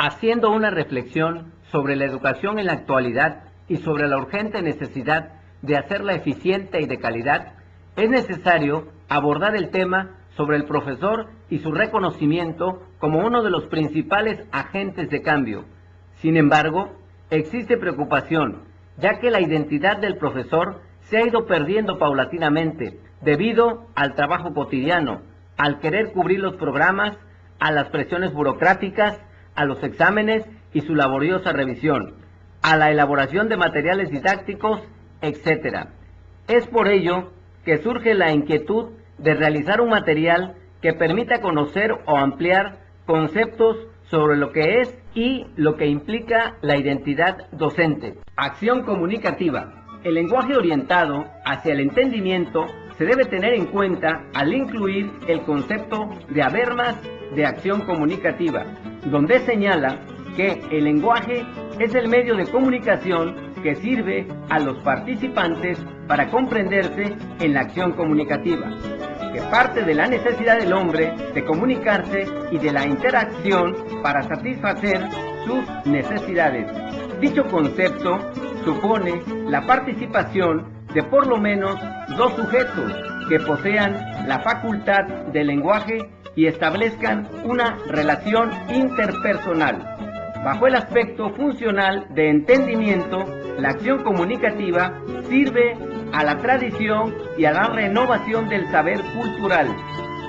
haciendo una reflexión sobre la educación en la actualidad y sobre la urgente necesidad de hacerla eficiente y de calidad, es necesario abordar el tema sobre el profesor y su reconocimiento como uno de los principales agentes de cambio. Sin embargo, existe preocupación, ya que la identidad del profesor se ha ido perdiendo paulatinamente debido al trabajo cotidiano, al querer cubrir los programas, a las presiones burocráticas, a los exámenes y su laboriosa revisión, a la elaboración de materiales didácticos, etc. Es por ello que surge la inquietud de realizar un material que permita conocer o ampliar conceptos sobre lo que es y lo que implica la identidad docente. Acción comunicativa. El lenguaje orientado hacia el entendimiento se debe tener en cuenta al incluir el concepto de habermas de acción comunicativa, donde señala que el lenguaje es el medio de comunicación que sirve a los participantes para comprenderse en la acción comunicativa, que parte de la necesidad del hombre de comunicarse y de la interacción para satisfacer sus necesidades. Dicho concepto supone la participación de por lo menos dos sujetos que posean la facultad del lenguaje y establezcan una relación interpersonal. Bajo el aspecto funcional de entendimiento, la acción comunicativa sirve a la tradición y a la renovación del saber cultural.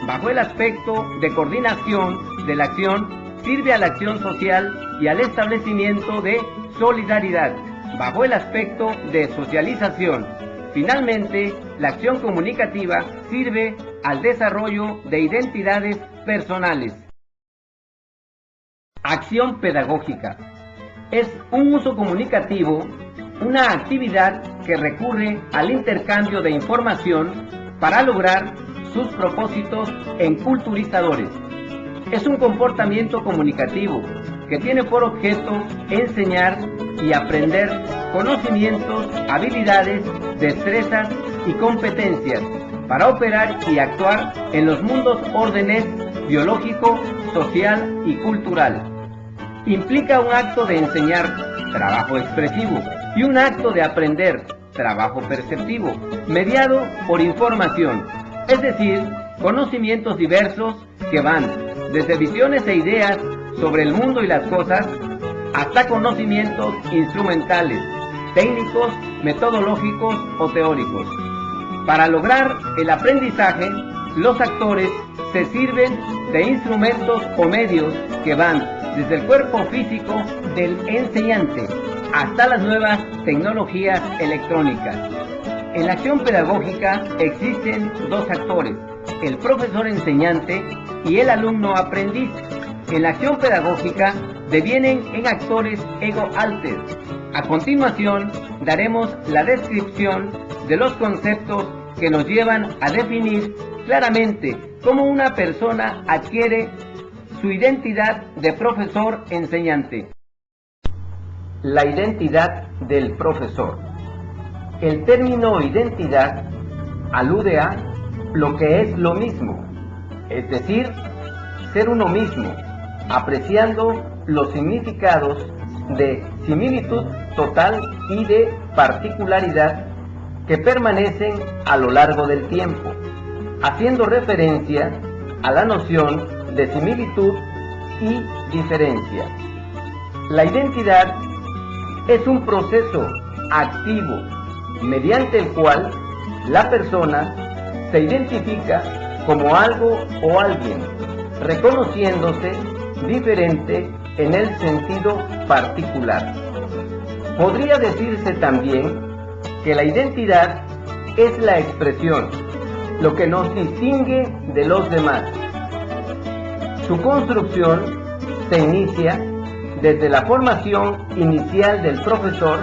Bajo el aspecto de coordinación de la acción, sirve a la acción social y al establecimiento de solidaridad. Bajo el aspecto de socialización, finalmente, la acción comunicativa sirve al desarrollo de identidades personales. Acción pedagógica. Es un uso comunicativo, una actividad que recurre al intercambio de información para lograr sus propósitos enculturizadores. Es un comportamiento comunicativo que tiene por objeto enseñar y aprender conocimientos, habilidades, destrezas y competencias para operar y actuar en los mundos órdenes biológico, social y cultural. Implica un acto de enseñar, trabajo expresivo, y un acto de aprender, trabajo perceptivo, mediado por información, es decir, conocimientos diversos que van desde visiones e ideas sobre el mundo y las cosas, hasta conocimientos instrumentales, técnicos, metodológicos o teóricos. Para lograr el aprendizaje, los actores se sirven de instrumentos o medios que van desde el cuerpo físico del enseñante hasta las nuevas tecnologías electrónicas. En la acción pedagógica existen dos actores, el profesor enseñante y el alumno aprendiz. En la acción pedagógica devienen en actores ego alter. A continuación daremos la descripción de los conceptos que nos llevan a definir claramente cómo una persona adquiere su identidad de profesor enseñante. La identidad del profesor. El término identidad alude a lo que es lo mismo, es decir, ser uno mismo, apreciando los significados de similitud total y de particularidad que permanecen a lo largo del tiempo, haciendo referencia a la noción de similitud y diferencia. La identidad es un proceso activo mediante el cual la persona se identifica como algo o alguien, reconociéndose diferente en el sentido particular. Podría decirse también que la identidad es la expresión, lo que nos distingue de los demás. Su construcción se inicia desde la formación inicial del profesor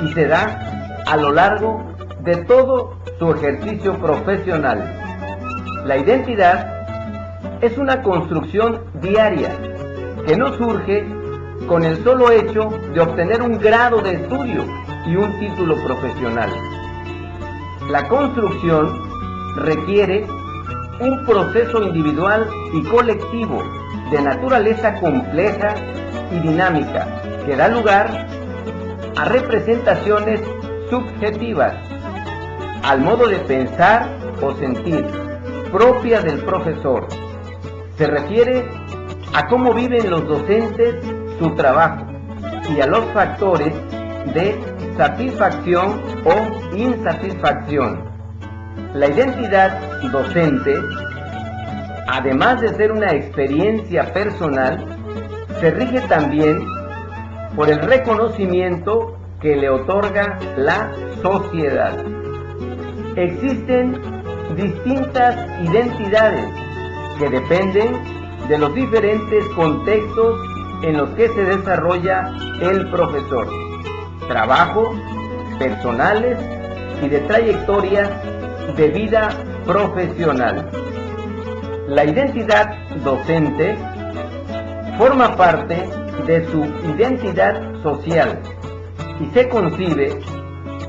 y se da a lo largo de todo su ejercicio profesional. La identidad es una construcción diaria que no surge con el solo hecho de obtener un grado de estudio y un título profesional. La construcción requiere un proceso individual y colectivo de naturaleza compleja y dinámica que da lugar a representaciones subjetivas, al modo de pensar o sentir propia del profesor. Se refiere a cómo viven los docentes su trabajo y a los factores de satisfacción o insatisfacción. La identidad docente, además de ser una experiencia personal, se rige también por el reconocimiento que le otorga la sociedad. Existen distintas identidades que dependen de los diferentes contextos en los que se desarrolla el profesor, trabajo, personales y de trayectoria de vida profesional. La identidad docente forma parte de su identidad social y se concibe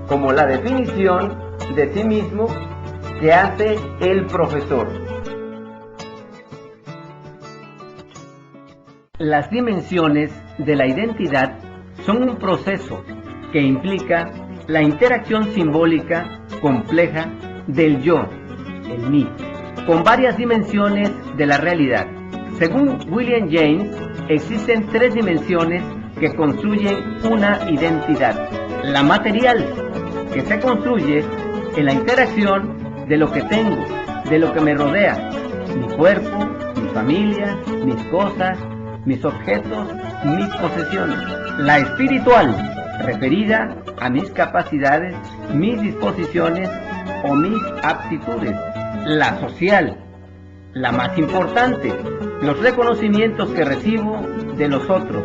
como la definición de sí mismo que hace el profesor. Las dimensiones de la identidad son un proceso que implica la interacción simbólica compleja del yo, el mí, con varias dimensiones de la realidad. Según William James, existen 3 dimensiones que construyen una identidad. La material, que se construye en la interacción de lo que tengo, de lo que me rodea, mi cuerpo, mi familia, mis cosas, mis objetos, mis posesiones. La espiritual, referida a mis capacidades, mis disposiciones o mis aptitudes. La social, la más importante, los reconocimientos que recibo de los otros,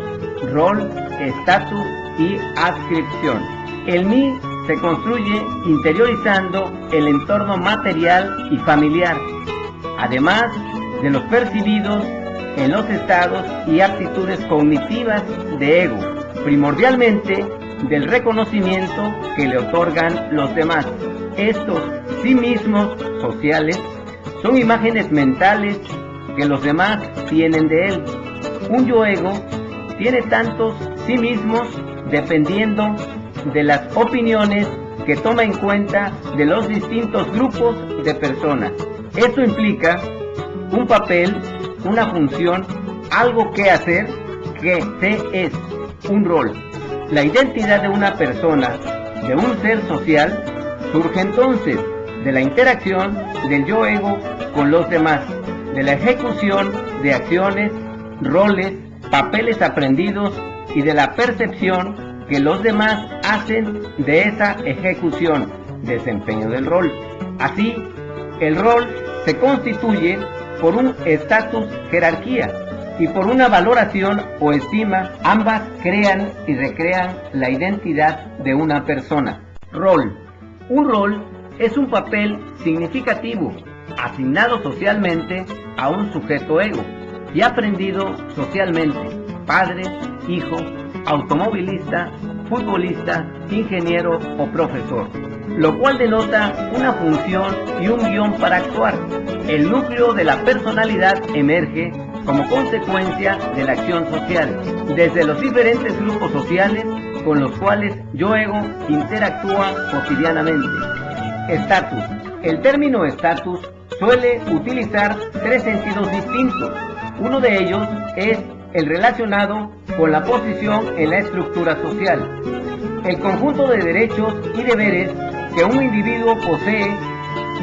rol, estatus y adscripción. El mí se construye interiorizando el entorno material y familiar, además de los percibidos en los estados y aptitudes cognitivas de ego, primordialmente del reconocimiento que le otorgan los demás. Estos sí mismos sociales son imágenes mentales que los demás tienen de él. Un yo ego tiene tantos sí mismos dependiendo de las opiniones que toma en cuenta de los distintos grupos de personas. Esto implica un papel, una función, algo que hacer, que se es, un rol. La identidad de una persona, de un ser social, surge entonces de la interacción del yo ego con los demás, de la ejecución de acciones, roles, papeles aprendidos y de la percepción que los demás hacen de esa ejecución, desempeño del rol. Así, el rol se constituye por un estatus, jerarquía, y por una valoración o estima. Ambas crean y recrean la identidad de una persona. Rol. Un rol es un papel significativo, asignado socialmente a un sujeto ego y aprendido socialmente: padre, hijo, automovilista, futbolista, ingeniero o profesor, lo cual denota una función y un guión para actuar. El núcleo de la personalidad emerge como consecuencia de la acción social, desde los diferentes grupos sociales con los cuales yo ego interactúa cotidianamente. Estatus. El término estatus suele utilizar 3 sentidos distintos. Uno de ellos es el relacionado con la posición en la estructura social, el conjunto de derechos y deberes que un individuo posee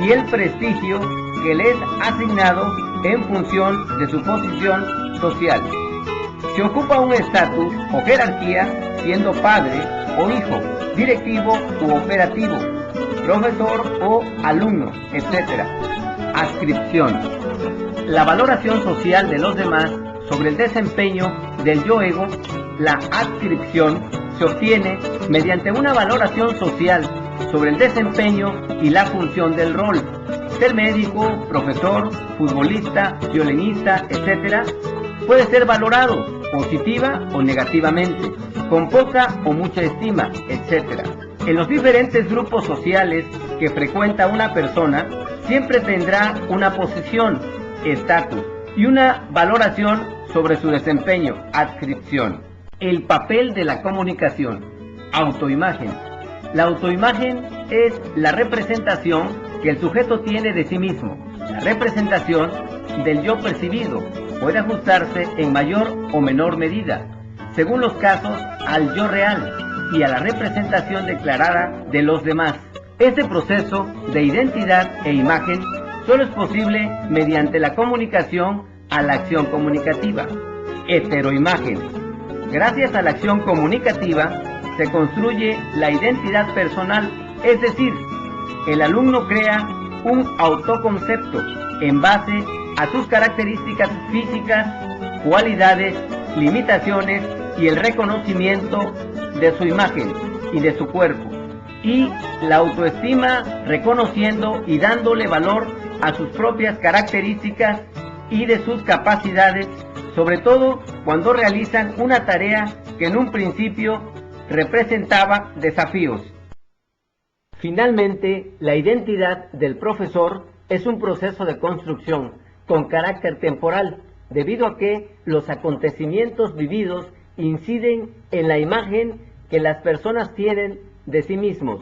y el prestigio que le es asignado en función de su posición social. Se ocupa un estatus o jerarquía siendo padre o hijo, directivo u operativo, profesor o alumno, etc. Adscripción. La valoración social de los demás sobre el desempeño del yo ego. La adscripción se obtiene mediante una valoración social sobre el desempeño y la función del rol. Ser médico, profesor, futbolista, violinista, etc. puede ser valorado positiva o negativamente, con poca o mucha estima, etc. En los diferentes grupos sociales que frecuenta una persona, siempre tendrá una posición, estatus y una valoración sobre su desempeño. Adscripción. El papel de la comunicación. Autoimagen. La autoimagen es la representación que el sujeto tiene de sí mismo. La representación del yo percibido puede ajustarse en mayor o menor medida, según los casos, al yo real y a la representación declarada de los demás. Este proceso de identidad e imagen solo es posible mediante la comunicación a la acción comunicativa. Heteroimagen. Gracias a la acción comunicativa se construye la identidad personal, es decir, el alumno crea un autoconcepto en base a sus características físicas, cualidades, limitaciones y el reconocimiento de su imagen y de su cuerpo, y la autoestima reconociendo y dándole valor a sus propias características y de sus capacidades, sobre todo cuando realizan una tarea que en un principio representaba desafíos. Finalmente, la identidad del profesor es un proceso de construcción con carácter temporal, debido a que los acontecimientos vividos inciden en la imagen que las personas tienen de sí mismos.